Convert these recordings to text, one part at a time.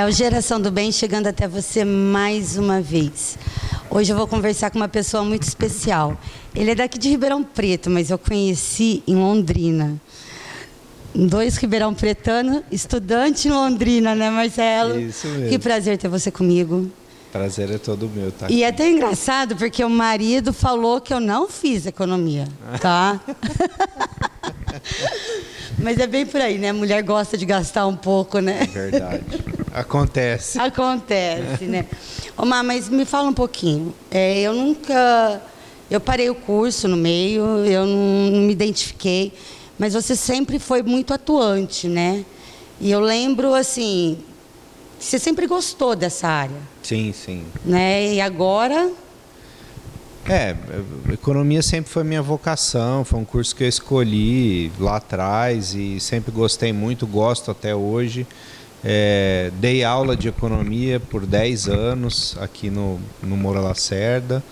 É o Geração do Bem chegando até você mais uma vez. Hoje eu vou conversar com uma pessoa muito especial. Ele é daqui de Ribeirão Preto, mas eu conheci em Londrina. 2 ribeirão pretano, estudante em Londrina, né, Marcelo? Isso mesmo. Que prazer ter você comigo. Prazer é todo meu, tá? E é até engraçado, porque o marido falou que eu não fiz economia, tá? Mas é bem por aí, né? A mulher gosta de gastar um pouco, né? É verdade. Acontece. Acontece, né? Ô, Má, mas me fala um pouquinho. Eu parei o curso no meio, eu não me identifiquei, mas você sempre foi muito atuante, né? E eu lembro, assim, você sempre gostou dessa área. Sim, sim. Né? E agora... Economia sempre foi minha vocação, foi um curso que eu escolhi lá atrás e sempre gostei muito, gosto até hoje. Dei aula de economia por 10 anos aqui no Moura Lacerda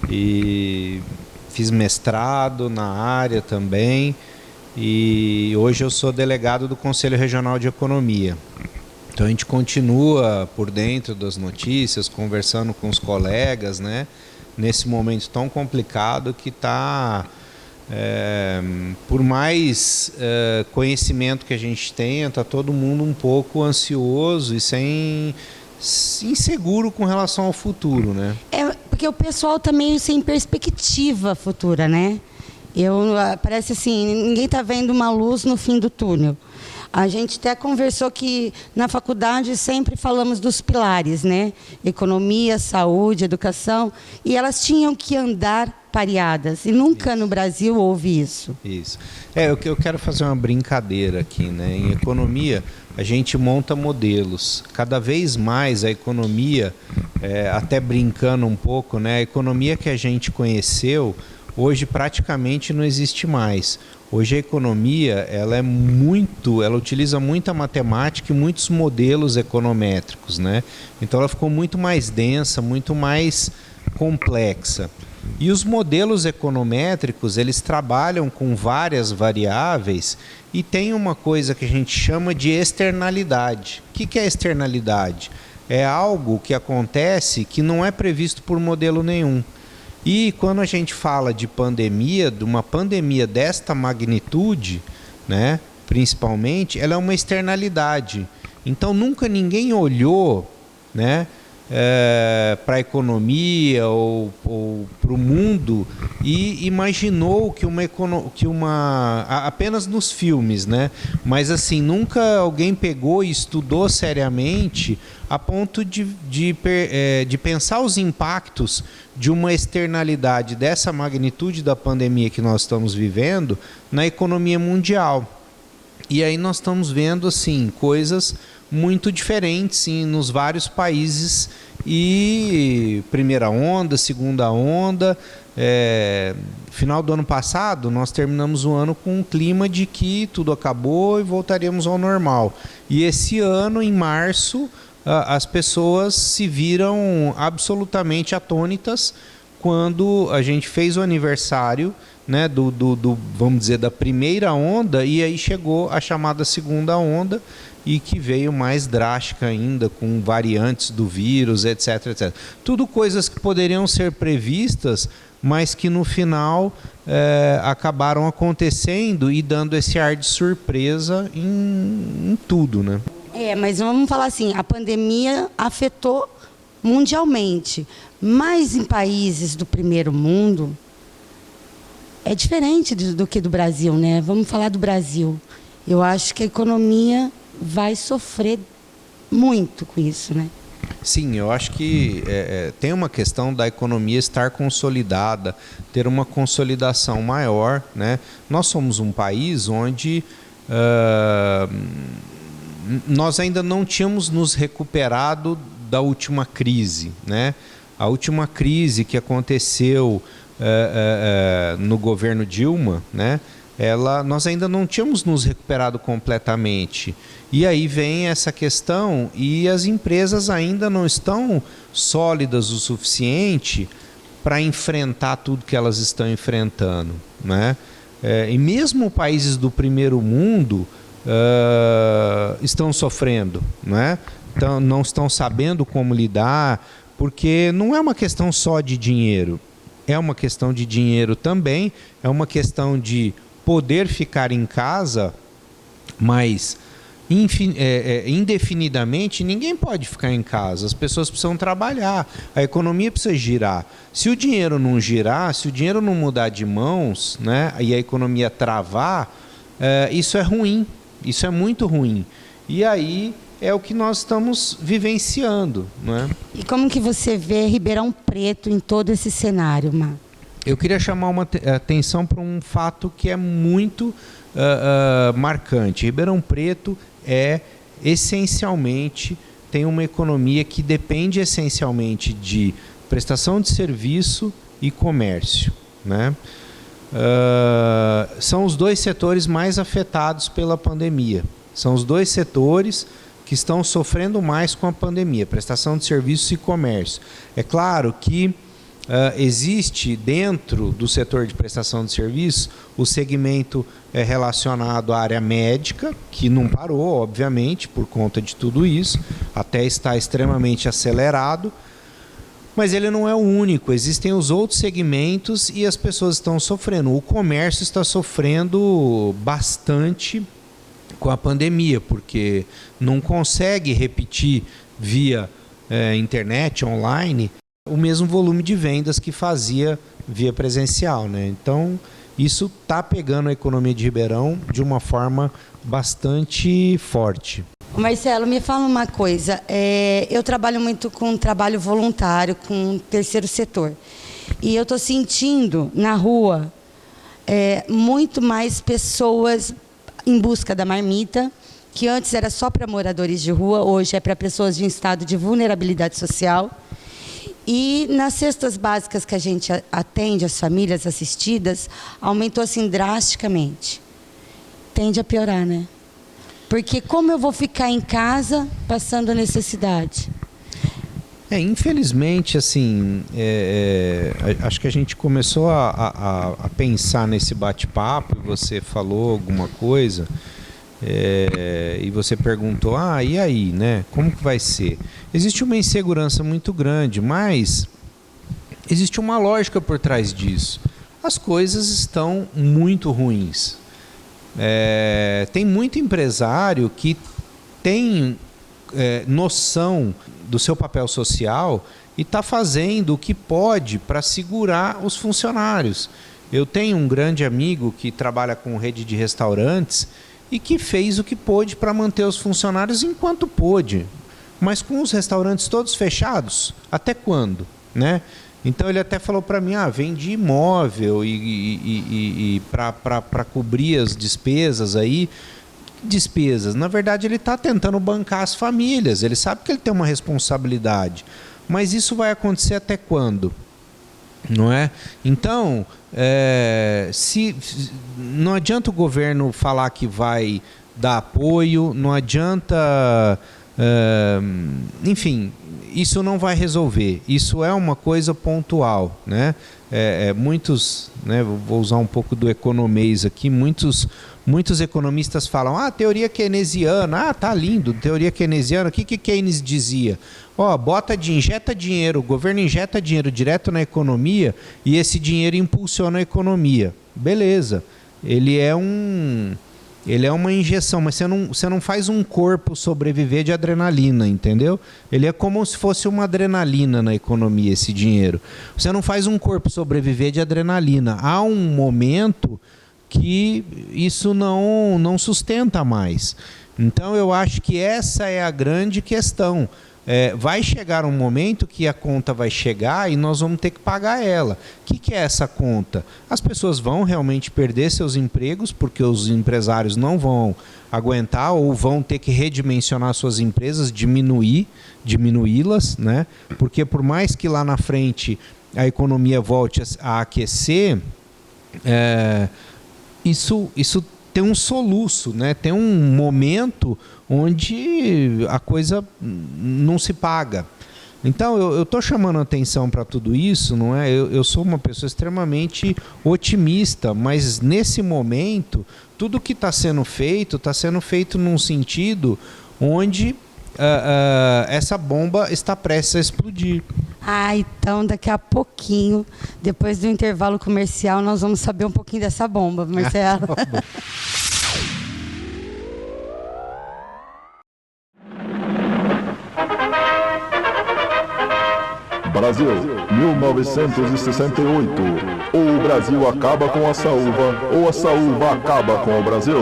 e fiz mestrado na área também e hoje eu sou delegado do Conselho Regional de Economia. Então a gente continua por dentro das notícias, conversando com os colegas, né? Nesse momento tão complicado que está, por mais conhecimento que a gente tenha, está todo mundo um pouco ansioso e inseguro com relação ao futuro, né? Porque o pessoal está meio sem perspectiva futura, né? Parece assim, ninguém está vendo uma luz no fim do túnel. A gente até conversou que na faculdade sempre falamos dos pilares, né? Economia, saúde, educação, e elas tinham que andar pareadas. E nunca no Brasil houve isso. Isso. Eu quero fazer uma brincadeira aqui, né? Em economia, a gente monta modelos. Cada vez mais a economia, até brincando um pouco, né? A economia que a gente conheceu, hoje praticamente não existe mais. Hoje a economia ela utiliza muita matemática e muitos modelos econométricos, né? Então ela ficou muito mais densa, muito mais complexa. E os modelos econométricos, eles trabalham com várias variáveis e tem uma coisa que a gente chama de externalidade. O que é externalidade? É algo que acontece que não é previsto por modelo nenhum. E quando a gente fala de pandemia, de uma pandemia desta magnitude, né, principalmente, ela é uma externalidade. Então nunca ninguém olhou, né, para a economia ou para o mundo e imaginou apenas nos filmes, né? Mas assim, nunca alguém pegou e estudou seriamente a ponto de pensar os impactos de uma externalidade dessa magnitude da pandemia que nós estamos vivendo na economia mundial. E aí nós estamos vendo assim, coisas muito diferentes nos vários países e primeira onda, segunda onda. Final do ano passado nós terminamos o ano com um clima de que tudo acabou e voltaríamos ao normal. E esse ano, em março, as pessoas se viram absolutamente atônitas quando a gente fez o aniversário, né, vamos dizer, da primeira onda, e aí chegou a chamada segunda onda e que veio mais drástica ainda, com variantes do vírus, etc, etc. Tudo coisas que poderiam ser previstas, mas que no final acabaram acontecendo e dando esse ar de surpresa em tudo, né? Mas vamos falar assim, a pandemia afetou mundialmente, mas em países do primeiro mundo é diferente do que do Brasil, né? Vamos falar do Brasil. Eu acho que a economia vai sofrer muito com isso, né? Sim, eu acho que tem uma questão da economia estar consolidada, ter uma consolidação maior, né? Nós somos um país onde nós ainda não tínhamos nos recuperado da última crise, né? A última crise que aconteceu no governo Dilma, né? Nós ainda não tínhamos nos recuperado completamente. E aí vem essa questão e as empresas ainda não estão sólidas o suficiente para enfrentar tudo que elas estão enfrentando, né? E mesmo países do primeiro mundo estão sofrendo, né? não estão sabendo como lidar, porque não é uma questão só de dinheiro, é uma questão de dinheiro também, é uma questão de poder ficar em casa, mas indefinidamente ninguém pode ficar em casa, as pessoas precisam trabalhar, a economia precisa girar. Se o dinheiro não girar, se o dinheiro não mudar de mãos, né, e a economia travar, isso é ruim, isso é muito ruim. E aí é o que nós estamos vivenciando, não é? E como que você vê Ribeirão Preto em todo esse cenário, Mar? Eu queria chamar uma atenção para um fato que é muito marcante. Ribeirão Preto essencialmente, tem uma economia que depende essencialmente de prestação de serviço e comércio, né? São os dois setores mais afetados pela pandemia. São os dois setores que estão sofrendo mais com a pandemia, prestação de serviços e comércio. É claro que existe dentro do setor de prestação de serviços o segmento relacionado à área médica, que não parou, obviamente, por conta de tudo isso, até está extremamente acelerado, mas ele não é o único, existem os outros segmentos e as pessoas estão sofrendo. O comércio está sofrendo bastante com a pandemia, porque não consegue repetir via internet, online, o mesmo volume de vendas que fazia via presencial, né? Então, isso está pegando a economia de Ribeirão de uma forma bastante forte. Marcelo, me fala uma coisa. Eu trabalho muito com trabalho voluntário, com o terceiro setor. E eu estou sentindo na rua muito mais pessoas em busca da marmita, que antes era só para moradores de rua, hoje é para pessoas em estado de vulnerabilidade social. E nas cestas básicas que a gente atende, as famílias assistidas, aumentou assim drasticamente. Tende a piorar, né? Porque como eu vou ficar em casa passando necessidade? Infelizmente, assim, acho que a gente começou a pensar nesse bate-papo, e você falou alguma coisa, e você perguntou, e aí, né? Como que vai ser? Existe uma insegurança muito grande, mas existe uma lógica por trás disso. As coisas estão muito ruins. Tem muito empresário que tem noção do seu papel social e está fazendo o que pode para segurar os funcionários. Eu tenho um grande amigo que trabalha com rede de restaurantes e que fez o que pôde para manter os funcionários enquanto pôde. Mas com os restaurantes todos fechados, até quando, né? Então ele até falou para mim, vende imóvel e para cobrir as despesas aí. Despesas, na verdade ele está tentando bancar as famílias, ele sabe que ele tem uma responsabilidade, mas isso vai acontecer até quando? Não é? Então, não adianta o governo falar que vai dar apoio, não adianta... enfim, isso não vai resolver. Isso é uma coisa pontual, né? Muitos, né, vou usar um pouco do economês aqui, muitos economistas falam, teoria keynesiana, tá lindo, teoria keynesiana. O que Keynes dizia? Injeta dinheiro, o governo injeta dinheiro direto na economia e esse dinheiro impulsiona a economia. Beleza, ele é uma injeção, mas você não faz um corpo sobreviver de adrenalina, entendeu? Ele é como se fosse uma adrenalina na economia, esse dinheiro. Você não faz um corpo sobreviver de adrenalina. Há um momento que isso não sustenta mais. Então, eu acho que essa é a grande questão. Vai chegar um momento que a conta vai chegar e nós vamos ter que pagar ela. O que é essa conta? As pessoas vão realmente perder seus empregos porque os empresários não vão aguentar ou vão ter que redimensionar suas empresas, diminuí-las, né? Porque por mais que lá na frente a economia volte a aquecer, isso tem um soluço, né? Tem um momento onde a coisa não se paga. Então, eu estou chamando a atenção para tudo isso, não é? Eu sou uma pessoa extremamente otimista, mas nesse momento, tudo que está sendo feito num sentido onde essa bomba está prestes a explodir. Ah, então daqui a pouquinho, depois do intervalo comercial, nós vamos saber um pouquinho dessa bomba, Marcelo. Brasil, 1968. Ou o Brasil acaba com a saúva, ou a saúva acaba com o Brasil.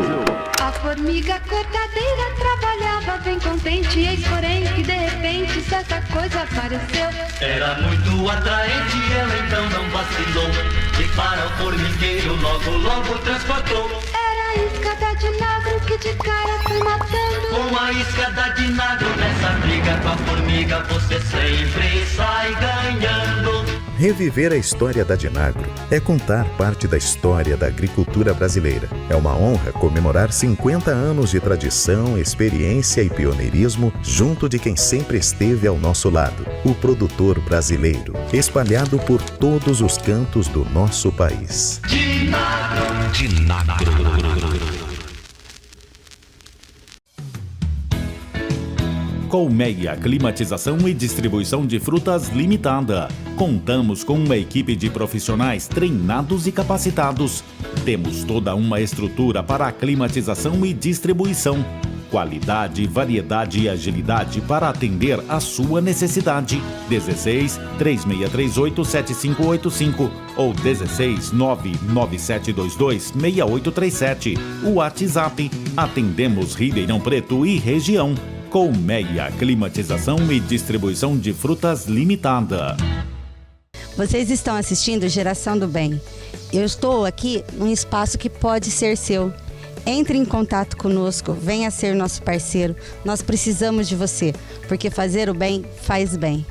A formiga cortadeira trabalhava bem contente, eis porém que de repente certa coisa apareceu. Era muito atraente, ela então não vacilou, e para o formigueiro logo transportou. Era a isca da Dinagro que de cara foi matando. Com a isca da Dinagro nessa briga com a formiga você sempre sai ganhando. Reviver a história da Dinagro é contar parte da história da agricultura brasileira. É uma honra comemorar 50 anos de tradição, experiência e pioneirismo junto de quem sempre esteve ao nosso lado, o produtor brasileiro, espalhado por todos os cantos do nosso país. Dinagro. Colmeia Climatização e Distribuição de Frutas Limitada. Contamos com uma equipe de profissionais treinados e capacitados. Temos toda uma estrutura para a climatização e distribuição. Qualidade, variedade e agilidade para atender a sua necessidade. 16 3638 7585 ou 16 99722 6837. O WhatsApp. Atendemos Ribeirão Preto e região. Colmeia Climatização e Distribuição de Frutas Limitada. Vocês estão assistindo Geração do Bem. Eu estou aqui num espaço que pode ser seu. Entre em contato conosco, venha ser nosso parceiro. Nós precisamos de você, porque fazer o bem faz bem.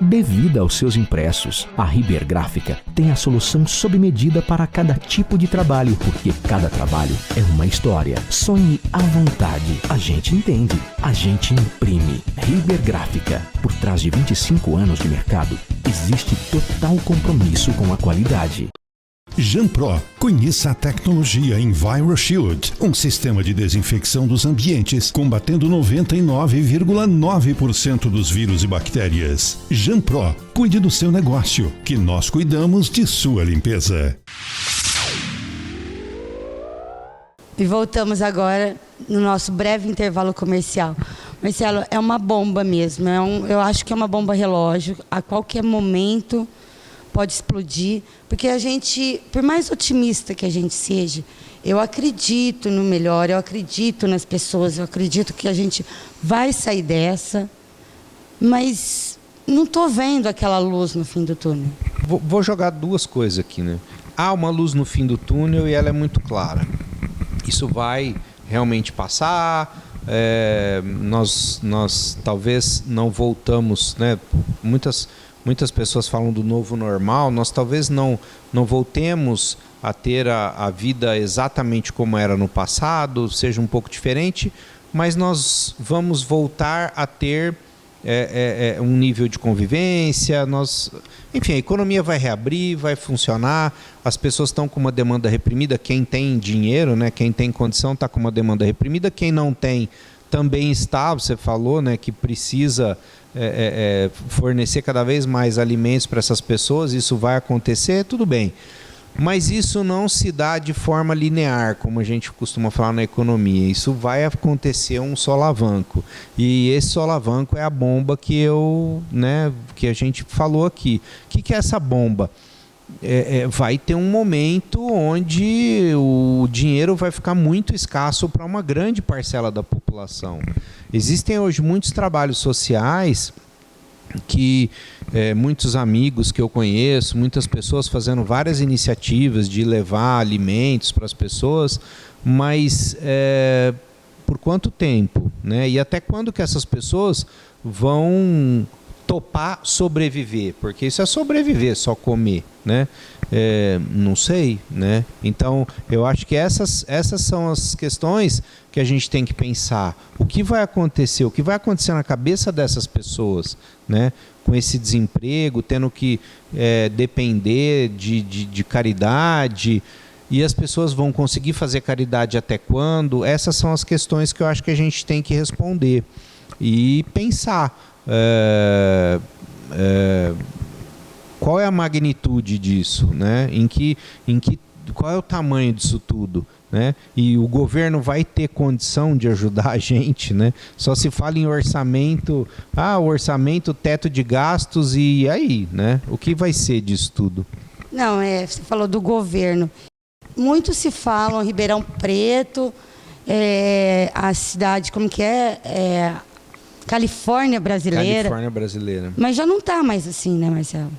Dê vida aos seus impressos. A Riber Gráfica tem a solução sob medida para cada tipo de trabalho, porque cada trabalho é uma história. Sonhe à vontade. A gente entende. A gente imprime. Riber Gráfica. Por trás de 25 anos de mercado, existe total compromisso com a qualidade. Janpro, conheça a tecnologia EnviroShield, um sistema de desinfecção dos ambientes, combatendo 99,9% dos vírus e bactérias. Janpro, cuide do seu negócio, que nós cuidamos de sua limpeza. E voltamos agora no nosso breve intervalo comercial. Marcelo, é uma bomba mesmo, eu acho que é uma bomba relógio, a qualquer momento pode explodir, porque a gente, por mais otimista que a gente seja, eu acredito no melhor, eu acredito nas pessoas, eu acredito que a gente vai sair dessa, mas não estou vendo aquela luz no fim do túnel. Vou jogar duas coisas aqui, né? Há uma luz no fim do túnel e ela é muito clara. Isso vai realmente passar, nós talvez não voltamos, né? Muitas pessoas falam do novo normal, nós talvez não voltemos a ter a vida exatamente como era no passado, seja um pouco diferente, mas nós vamos voltar a ter um nível de convivência, enfim, a economia vai reabrir, vai funcionar, as pessoas estão com uma demanda reprimida, quem tem dinheiro, né, quem tem condição está com uma demanda reprimida, quem não tem também está, você falou, né, que precisa fornecer cada vez mais alimentos para essas pessoas, isso vai acontecer, tudo bem. Mas isso não se dá de forma linear, como a gente costuma falar na economia. Isso vai acontecer um solavanco. E esse solavanco é a bomba que a gente falou aqui. O que é essa bomba? vai ter um momento onde o dinheiro vai ficar muito escasso para uma grande parcela da população. Existem hoje muitos trabalhos sociais que muitos amigos que eu conheço, muitas pessoas fazendo várias iniciativas de levar alimentos para as pessoas, mas por quanto tempo, né? E até quando que essas pessoas vão topar sobreviver? Porque isso é sobreviver, só comer, né? Não sei, né? Então, eu acho que essas são as questões que a gente tem que pensar. O que vai acontecer? O que vai acontecer na cabeça dessas pessoas, né? Com esse desemprego, tendo que depender de caridade, e as pessoas vão conseguir fazer caridade até quando? Essas são as questões que eu acho que a gente tem que responder e pensar. Qual é a magnitude disso, né? Qual é o tamanho disso tudo, né? E o governo vai ter condição de ajudar a gente, né? Só se fala em orçamento, orçamento, teto de gastos, e aí, né? O que vai ser disso tudo? Não, você falou do governo. Muito se fala em Ribeirão Preto, a cidade, como que é? Califórnia brasileira. Califórnia brasileira. Mas já não está mais assim, né, Marcelo?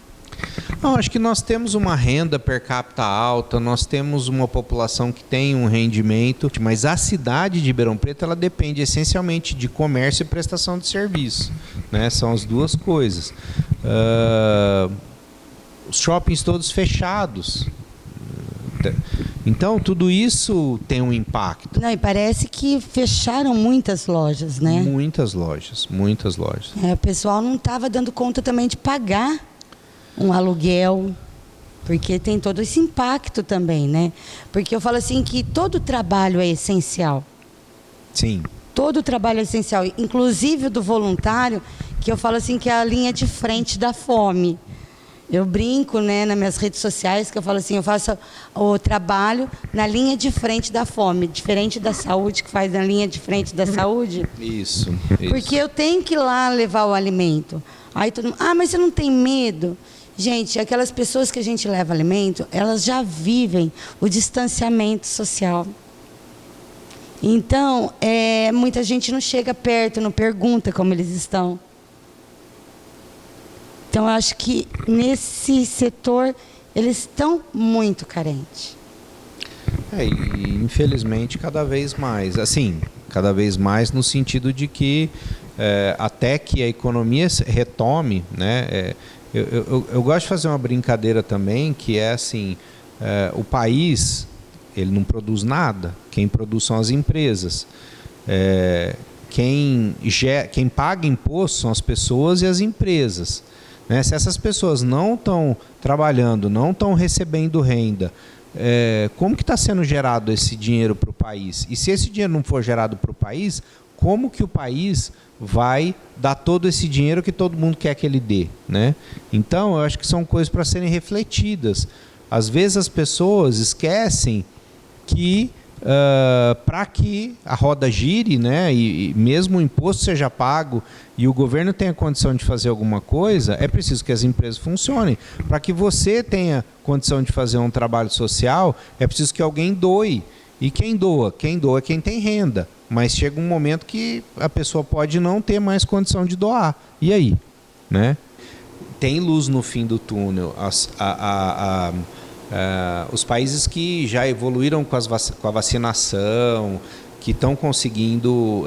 Não, acho que nós temos uma renda per capita alta, nós temos uma população que tem um rendimento, mas a cidade de Ribeirão Preto, ela depende essencialmente de comércio e prestação de serviço, né? São as duas coisas. Os shoppings todos fechados. Então, tudo isso tem um impacto. Não, e parece que fecharam muitas lojas, né? Muitas lojas. O pessoal não estava dando conta também de pagar um aluguel, porque tem todo esse impacto também, né? Porque eu falo assim que todo trabalho é essencial. Sim. Todo trabalho é essencial, inclusive o do voluntário, que eu falo assim que é a linha de frente da fome. Eu brinco, né, nas minhas redes sociais, que eu falo assim, eu faço o trabalho na linha de frente da fome, diferente da saúde, que faz na linha de frente da saúde. Isso. Porque eu tenho que ir lá levar o alimento. Aí todo mundo, mas você não tem medo? Gente, aquelas pessoas que a gente leva alimento, elas já vivem o distanciamento social. Então, muita gente não chega perto, não pergunta como eles estão. Então, eu acho que nesse setor, eles estão muito carentes. E infelizmente, cada vez mais. Assim, cada vez mais no sentido de que até que a economia retome, né? Eu gosto de fazer uma brincadeira também, que é assim, o país, ele não produz nada. Quem produz são as empresas. Quem paga imposto são as pessoas e as empresas. Né? Se essas pessoas não estão trabalhando, não estão recebendo renda, como que está sendo gerado esse dinheiro para o país? E se esse dinheiro não for gerado para o país, como que o país vai dar todo esse dinheiro que todo mundo quer que ele dê? Né? Então, eu acho que são coisas para serem refletidas. Às vezes as pessoas esquecem que para que a roda gire, né, e mesmo o imposto seja pago e o governo tenha condição de fazer alguma coisa, é preciso que as empresas funcionem. Para que você tenha condição de fazer um trabalho social, é preciso que alguém doe. E quem doa? Quem doa é quem tem renda. Mas chega um momento que a pessoa pode não ter mais condição de doar. E aí? Né? Tem luz no fim do túnel. Os países que já evoluíram com a vacinação, que estão conseguindo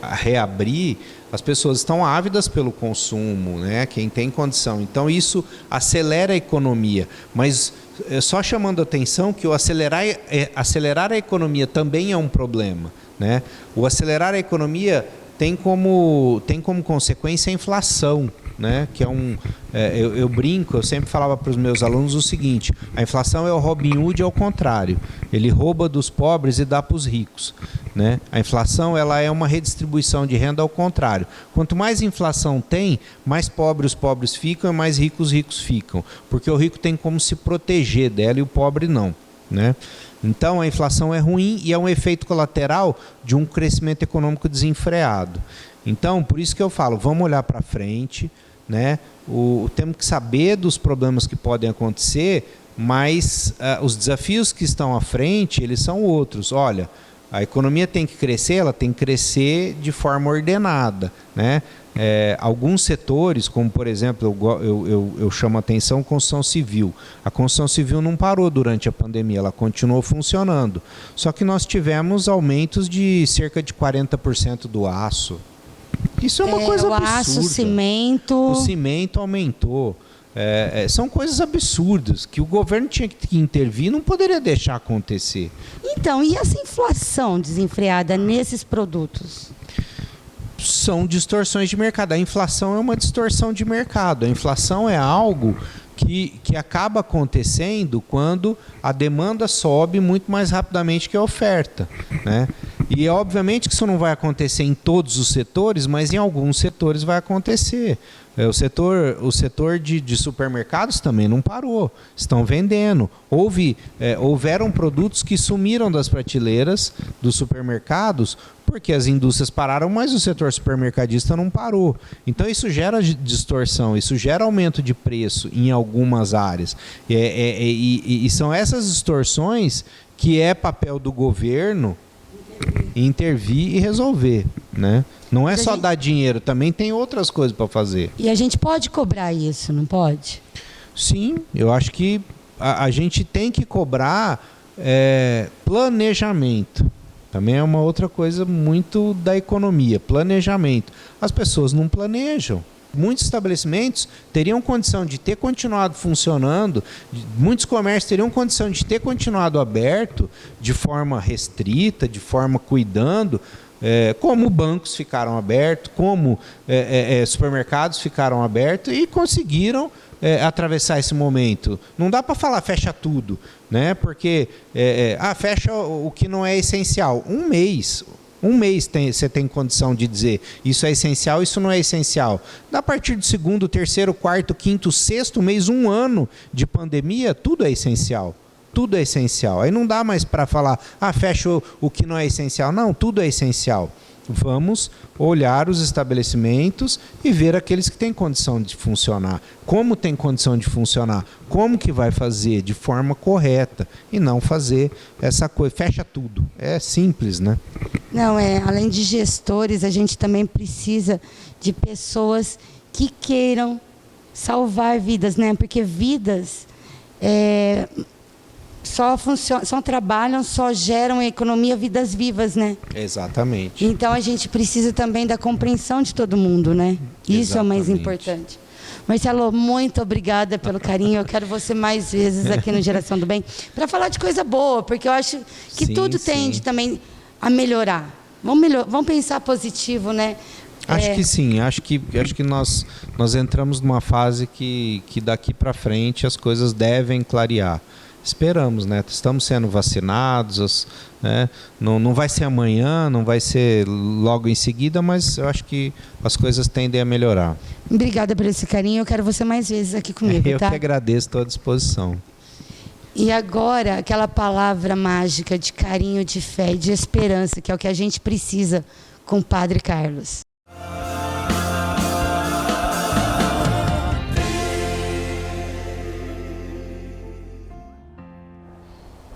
reabrir, as pessoas estão ávidas pelo consumo, né? Quem tem condição. Então, isso acelera a economia. Mas só chamando a atenção que o acelerar a economia também é um problema. Né? O acelerar a economia tem como consequência a inflação. Né? Que eu brinco, eu sempre falava para os meus alunos o seguinte: a inflação é o Robin Hood ao contrário, ele rouba dos pobres e dá para os ricos. Né? A inflação ela é uma redistribuição de renda ao contrário. Quanto mais inflação tem, mais pobres os pobres ficam e mais ricos os ricos ficam, porque o rico tem como se proteger dela e o pobre não. Né? Então a inflação é ruim e é um efeito colateral de um crescimento econômico desenfreado. Então, por isso que eu falo, vamos olhar para frente, né? Temos que saber dos problemas que podem acontecer, mas os desafios que estão à frente, eles são outros. Olha, a economia tem que crescer, ela tem que crescer de forma ordenada, né? Alguns setores, como por exemplo, eu chamo a atenção construção civil. A construção civil não parou durante a pandemia, ela continuou funcionando. Só que nós tivemos aumentos de cerca de 40% do aço. Isso é uma coisa absurda. O aço, o cimento... O cimento aumentou. São coisas absurdas que o governo tinha que intervir, não poderia deixar acontecer. Então, e essa inflação desenfreada nesses produtos? São distorções de mercado. A inflação é uma distorção de mercado. A inflação é algo que acaba acontecendo quando a demanda sobe muito mais rapidamente que a oferta, né? E obviamente que isso não vai acontecer em todos os setores, mas em alguns setores vai acontecer. O setor de supermercados também não parou, estão vendendo. Houveram produtos que sumiram das prateleiras dos supermercados porque as indústrias pararam, mas o setor supermercadista não parou. Então isso gera distorção, isso gera aumento de preço em algumas áreas. E são essas distorções que é papel do governo intervir e resolver, né? Não é só dar dinheiro, também tem outras coisas para fazer. E a gente pode cobrar isso, não pode? Sim, eu acho que a gente tem que cobrar planejamento. Também é uma outra coisa muito da economia, planejamento. As pessoas não planejam. Muitos estabelecimentos teriam condição de ter continuado funcionando, muitos comércios teriam condição de ter continuado aberto de forma restrita, de forma cuidando, como bancos ficaram abertos, como supermercados ficaram abertos e conseguiram atravessar esse momento. Não dá para falar fecha tudo, né? Porque fecha o que não é essencial. Um mês você tem condição de dizer isso é essencial, isso não é essencial. A partir do segundo, terceiro, quarto, quinto, sexto mês, um ano de pandemia, tudo é essencial. Tudo é essencial. Aí não dá mais para falar, fecha o que não é essencial. Não, tudo é essencial. Vamos olhar os estabelecimentos e ver aqueles que têm condição de funcionar. Como tem condição de funcionar? Como que vai fazer de forma correta e não fazer essa coisa, fecha tudo. É simples, né? Não, além de gestores, a gente também precisa de pessoas que queiram salvar vidas, né? Porque vidas só trabalham, só geram economia, vidas vivas, né? Exatamente. Então a gente precisa também da compreensão de todo mundo, né? Isso Exatamente. É o mais importante. Marcelo, muito obrigada pelo carinho. Eu quero você mais vezes aqui no Geração do Bem para falar de coisa boa, porque eu acho que tudo tende também a melhorar. Vamos pensar positivo, né? Acho que sim, acho que nós entramos numa fase que daqui para frente as coisas devem clarear. Esperamos, né? Estamos sendo vacinados, né? Não vai ser amanhã, não vai ser logo em seguida, mas eu acho que as coisas tendem a melhorar. Obrigada por esse carinho, eu quero você mais vezes aqui comigo, tá? Eu que agradeço, estou à disposição. E agora, aquela palavra mágica de carinho, de fé e de esperança, que é o que a gente precisa com o Padre Carlos.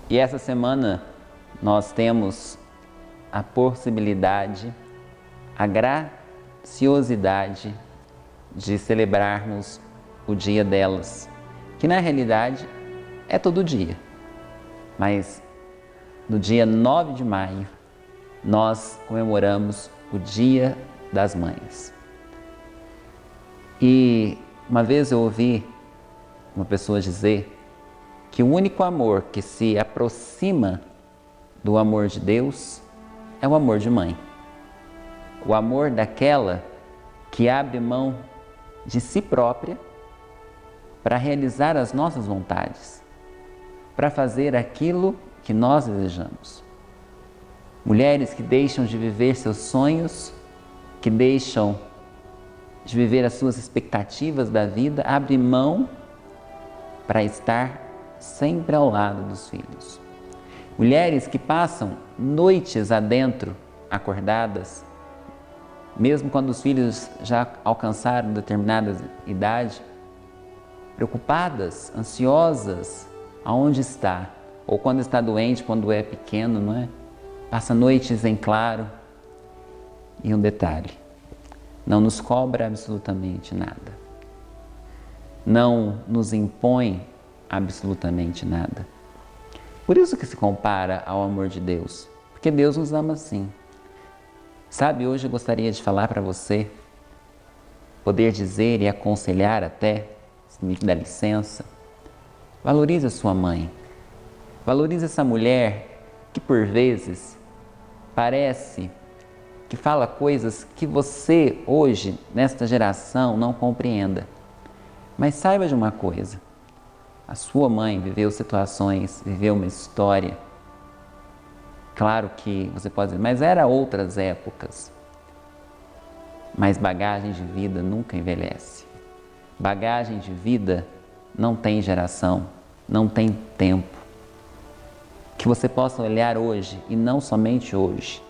E essa semana nós temos a possibilidade, a graciosidade de celebrarmos o dia delas, que na realidade é todo dia. Mas no dia 9 de maio nós comemoramos o Dia das Mães. E uma vez eu ouvi uma pessoa dizer que o único amor que se aproxima do amor de Deus é o amor de mãe. O amor daquela que abre mão de si própria para realizar as nossas vontades, para fazer aquilo que nós desejamos. Mulheres que deixam de viver seus sonhos, que deixam de viver as suas expectativas da vida, abrem mão para estar sempre ao lado dos filhos. Mulheres que passam noites adentro, acordadas, mesmo quando os filhos já alcançaram determinada idade, preocupadas, ansiosas, aonde está? Ou quando está doente, quando é pequeno, não é? Passa noites em claro. E um detalhe, não nos cobra absolutamente nada. Não nos impõe absolutamente nada. Por isso que se compara ao amor de Deus, porque Deus nos ama assim. Sabe, hoje eu gostaria de falar para você, poder dizer e aconselhar até, se me dá licença, valorize a sua mãe, valorize essa mulher que por vezes parece que fala coisas que você hoje, nesta geração, não compreenda. Mas saiba de uma coisa, a sua mãe viveu situações, viveu uma história. Claro que você pode dizer, mas eram outras épocas. Mas bagagem de vida nunca envelhece. Bagagem de vida não tem geração, não tem tempo. Que você possa olhar hoje, e não somente hoje,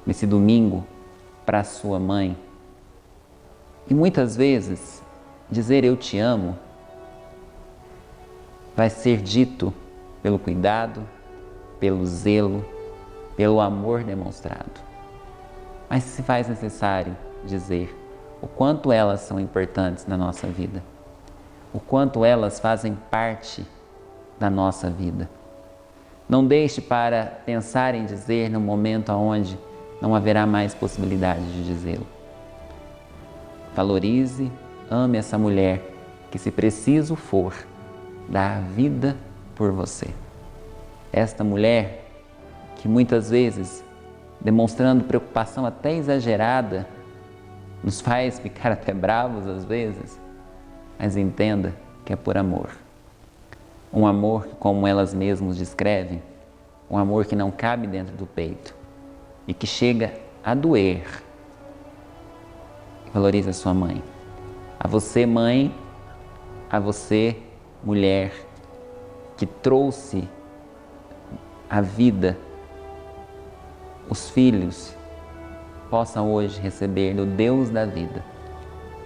nesse domingo, para a sua mãe. E muitas vezes, dizer eu te amo vai ser dito pelo cuidado, pelo zelo, pelo amor demonstrado. Mas se faz necessário dizer o quanto elas são importantes na nossa vida, o quanto elas fazem parte da nossa vida. Não deixe para pensar em dizer no momento onde não haverá mais possibilidade de dizê-lo. Valorize, ame essa mulher que, se preciso for, dá a vida por você. Esta mulher que muitas vezes, demonstrando preocupação até exagerada, nos faz ficar até bravos às vezes, mas entenda que é por amor. Um amor que, como elas mesmas descrevem, um amor que não cabe dentro do peito e que chega a doer. Valorize a sua mãe. A você, mãe, a você, mulher, que trouxe a vida, os filhos possam hoje receber do Deus da vida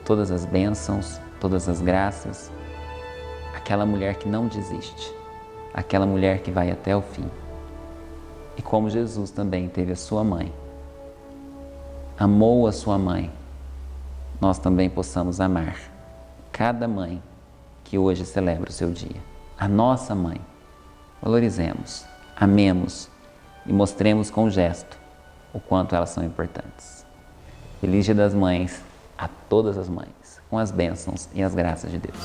todas as bênçãos, todas as graças, aquela mulher que não desiste, aquela mulher que vai até o fim. E como Jesus também teve a sua mãe, amou a sua mãe, nós também possamos amar cada mãe que hoje celebra o seu dia. A nossa mãe, valorizemos, amemos e mostremos com gesto o quanto elas são importantes. Feliz Dia das Mães a todas as mães, com as bênçãos e as graças de Deus.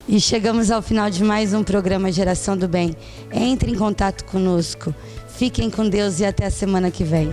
E chegamos ao final de mais um programa Geração do Bem. Entre em contato conosco. Fiquem com Deus e até a semana que vem.